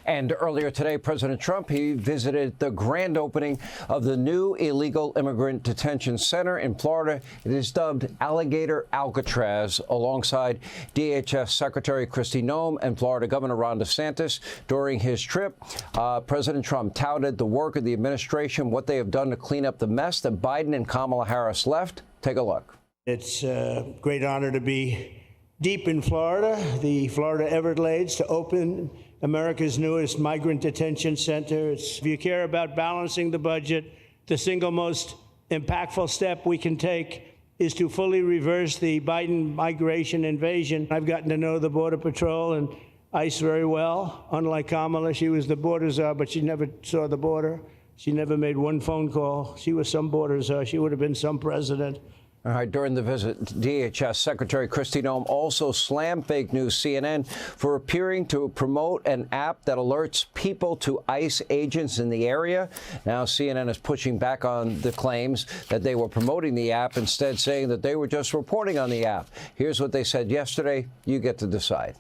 And earlier today, President Trump, he visited the grand opening of the new illegal immigrant detention center in Florida. It is dubbed Alligator Alcatraz, alongside DHS Secretary Kristi Noem and Florida Governor Ron DeSantis. During his trip, President Trump touted the work of the administration, what they have done to clean up the mess that Biden and Kamala Harris left. Take a look. It's a great honor to be deep in Florida, the Florida Everglades, to open America's newest migrant detention center. If you care about balancing the budget, the single most impactful step we can take is to fully reverse the Biden migration invasion. I've gotten to know the Border Patrol and ICE very well. Unlike Kamala, she was the border czar, but she never saw the border. She never made one phone call. She was some border czar. She would have been some president. All right, during the visit, DHS Secretary Kristi Noem also slammed fake news CNN for appearing to promote an app that alerts people to ICE agents in the area. Now, CNN is pushing back on the claims that they were promoting the app, instead saying that they were just reporting on the app. Here's what they said yesterday. You get to decide.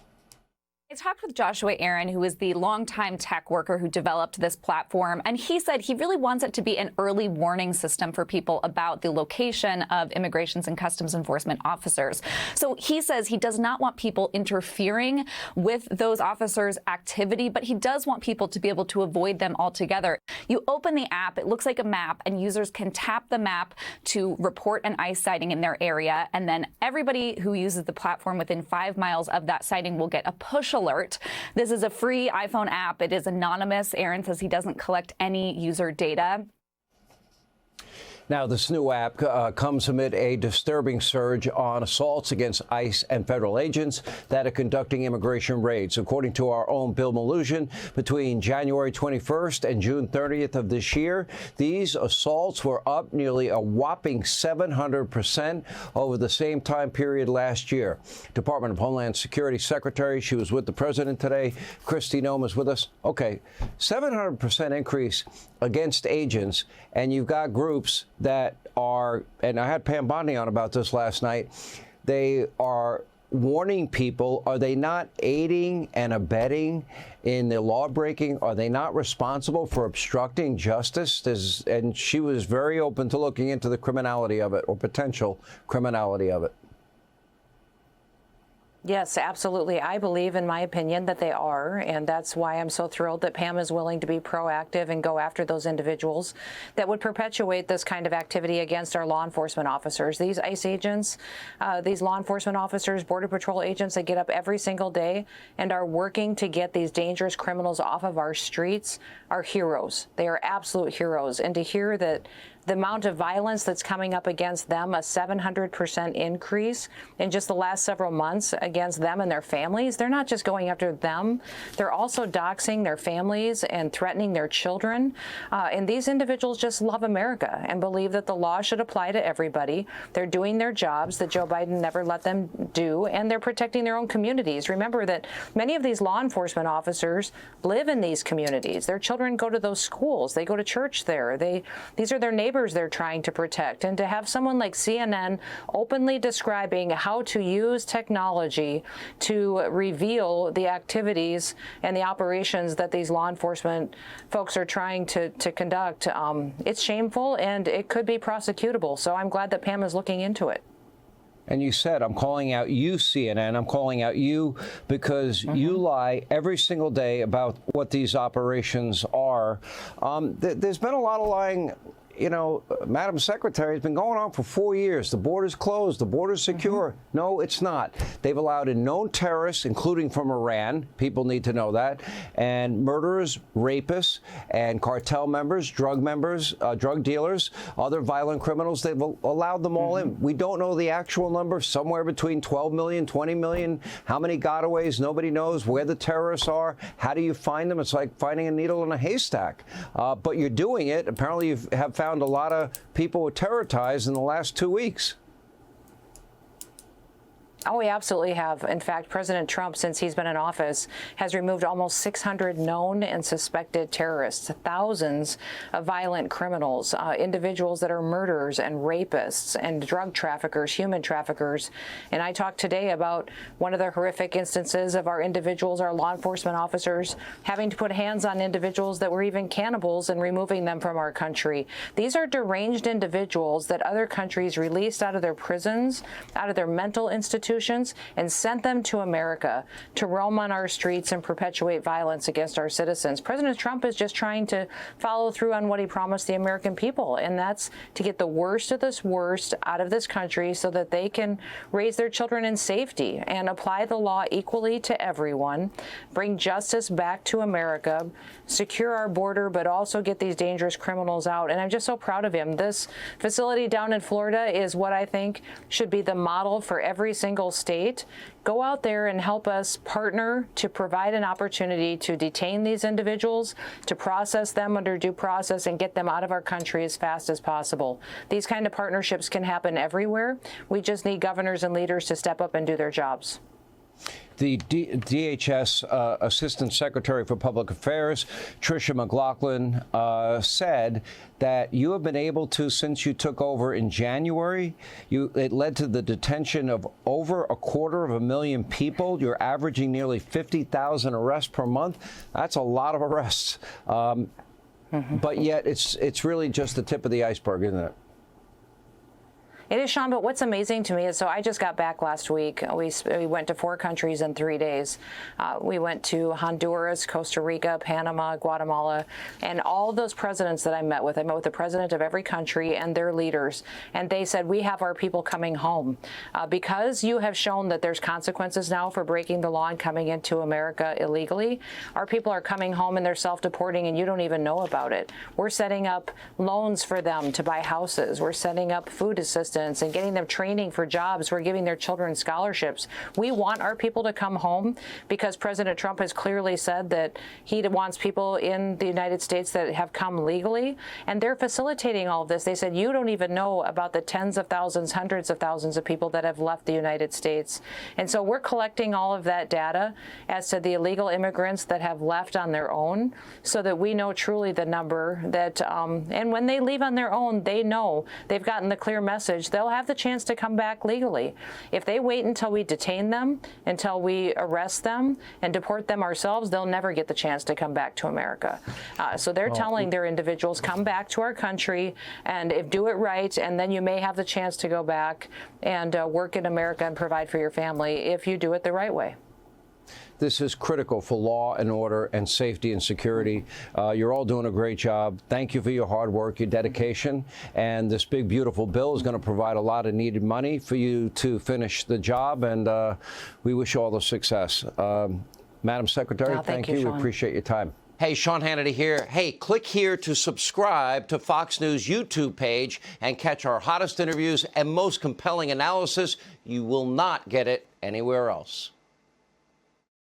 I talked with Joshua Aaron, who is the longtime tech worker who developed this platform, and he said he really wants it to be an early warning system for people about the location of Immigrations and Customs Enforcement officers. So he says he does not want people interfering with those officers' activity, but he does want people to be able to avoid them altogether. You open the app, it looks like a map, and users can tap the map to report an ICE sighting in their area, and then everybody who uses the platform within 5 miles of that sighting will get a push alert. This is a free iPhone app. It is anonymous. Aaron says he doesn't collect any user data. Now, this new app comes amid a disturbing surge on assaults against ICE and federal agents that are conducting immigration raids. According to our own Bill Malusian, between January 21st and June 30th of this year, these assaults were up nearly a whopping 700% over the same time period last year. Department of Homeland Security Secretary, she was with the president today. Kristi Noem is with us. Okay, 700% increase against agents, and you've got groups that are, and I had Pam Bondi on about this last night, they are warning people. Are they not aiding and abetting in the law breaking? Are they not responsible for obstructing justice? And she was very open to looking into the criminality of it, or potential criminality of it. Yes, absolutely. I believe, in my opinion, that they are, and that's why I'm so thrilled that Pam is willing to be proactive and go after those individuals that would perpetuate this kind of activity against our law enforcement officers. These ICE agents, these law enforcement officers, Border Patrol agents that get up every single day and are working to get these dangerous criminals off of our streets are heroes. They are absolute heroes. And to hear that the amount of violence that's coming up against them, a 700% increase in just the last several months against them and their families. They're not just going after them. They're also doxing their families and threatening their children. And these individuals just love America and believe that the law should apply to everybody. They're doing their jobs that Joe Biden never let them do, and they're protecting their own communities. Remember that many of these law enforcement officers live in these communities. Their children go to those schools. They go to church there. These are their neighbors they're trying to protect. And to have someone like CNN openly describing how to use technology to reveal the activities and the operations that these law enforcement folks are trying to conduct, it's shameful and it could be prosecutable. So I'm glad that Pam is looking into it. And you said, I'm calling out you, CNN. I'm calling out you because you lie every single day about what these operations are. There's been a lot of lying. You know, Madam Secretary, has been going on for 4 years. The border's closed. The border's secure. No, it's not. They've allowed in known terrorists, including from Iran. People need to know that. And murderers, rapists, and cartel members, drug dealers, other violent criminals. They've allowed them all in. We don't know the actual number. Somewhere between 12 million, 20 million. How many gotaways? Nobody knows where the terrorists are. How do you find them? It's like finding a needle in a haystack. But you're doing it. Apparently, you have found a lot of people with terror ties in the last 2 weeks. Oh, we absolutely have. In fact, President Trump, since he's been in office, has removed almost 600 known and suspected terrorists, thousands of violent criminals, individuals that are murderers and rapists and drug traffickers, human traffickers. And I talked today about one of the horrific instances of our individuals, our law enforcement officers, having to put hands on individuals that were even cannibals and removing them from our country. These are deranged individuals that other countries released out of their prisons, out of their mental institutions, and sent them to America to roam on our streets and perpetuate violence against our citizens. President Trump is just trying to follow through on what he promised the American people, and that's to get the worst of this worst out of this country so that they can raise their children in safety and apply the law equally to everyone, bring justice back to America, secure our border, but also get these dangerous criminals out. And I'm just so proud of him. This facility down in Florida is what I think should be the model for every single state. Go out there and help us partner to provide an opportunity to detain these individuals, to process them under due process, and get them out of our country as fast as possible. These kind of partnerships can happen everywhere. We just need governors and leaders to step up and do their jobs. The DHS Assistant Secretary for Public Affairs, Tricia McLaughlin, said that you have been able to, since you took over in January, it led to the detention of over 250,000 people. You're averaging nearly 50,000 arrests per month. That's a lot of arrests. But yet it's really just the tip of the iceberg, isn't it? It is, Sean, but what's amazing to me is, so I just got back last week. We went to 4 countries in 3 days. We went to Honduras, Costa Rica, Panama, Guatemala, and all of those presidents that I met with the president of every country and their leaders, and they said, we have our people coming home. Because you have shown that there's consequences now for breaking the law and coming into America illegally, our people are coming home and they're self-deporting and you don't even know about it. We're setting up loans for them to buy houses. We're setting up food assistance and getting them training for jobs. We're giving their children scholarships. We want our people to come home because President Trump has clearly said that he wants people in the United States that have come legally, and they're facilitating all of this. They said, you don't even know about the tens of thousands, hundreds of thousands of people that have left the United States. And so we're collecting all of that data as to the illegal immigrants that have left on their own so that we know truly the number that, and when they leave on their own, they know they've gotten the clear message. They'll have the chance to come back legally. If they wait until we detain them, until we arrest them and deport them ourselves, they'll never get the chance to come back to America. So they're telling their individuals, come back to our country and do it right, and then you may have the chance to go back and work in America and provide for your family if you do it the right way. This is critical for law and order and safety and security. You're all doing a great job. Thank you for your hard work, your dedication. And this big, beautiful bill is going to provide a lot of needed money for you to finish the job. And we wish you all the success. Madam Secretary, thank you. We appreciate your time. Hey, Sean Hannity here. Hey, click here to subscribe to Fox News YouTube page and catch our hottest interviews and most compelling analysis. You will not get it anywhere else.